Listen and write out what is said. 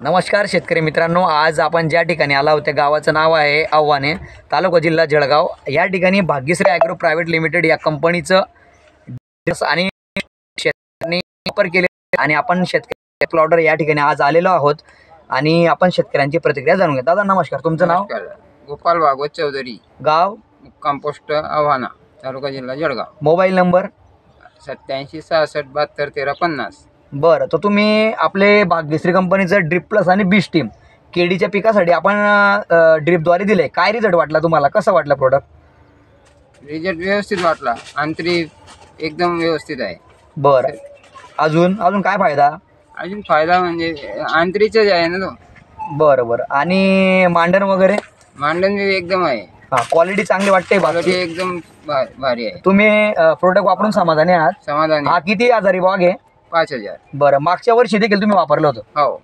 नमस्कार शेतकरी मित्रांनो, आज आपण ज्या ठिकाणी आला आहोत त्या गावाचं नाव आहे आव्हाने, तालुका जिल्हा जळगाव। या ठिकाणी भाग्यश्री ॲग्रो प्रायव्हेट लिमिटेड या कंपनीचं आणि शेतकऱ्यांनी वापर केले आणि आपण शेतकरी प्लॉटर या ठिकाणी आज आलेलो आहोत आणि आपण शेतकऱ्यांची प्रतिक्रिया जाणून घेऊ। दादा नमस्कार, तुमचं नाव? गोपाल भागवत चौधरी, गाव? कंपोस्ट आव्हाना, तालुका जिल्हा जळगाव। Mobile number? 87 66 72 13 50। बरं, तर तुम्ही आपले भाग्यश्री कंपनीचं ड्रिप प्लस आणि बी स्टीम केडीच्या पिकासाठी आपण ड्रिपद्वारे दिले, काय रिझल्ट वाटला तुम्हाला? कसं वाटलं प्रोडक्ट? रिझल्ट व्यवस्थित वाटला, आंतरिक एकदम व्यवस्थित आहे। बरं, अजून काय फायदा? अजून फायदा म्हणजे आंतरीचंच आहे ना तो। बरं बरं, आणि मांडण वगैरे? मांडण बी एकदम आहे, हां, क्वालिटी चांगली वाटते? क्वालिटी एकदम भारी आहे। तुम्ही प्रोडक्ट वापरून समाधानी आहात? समाधानी। हा किती आजारी बाग आहे? 5000। बरं, मागच्या वर्षी देखील तुम्ही वापरलं होतं? हो।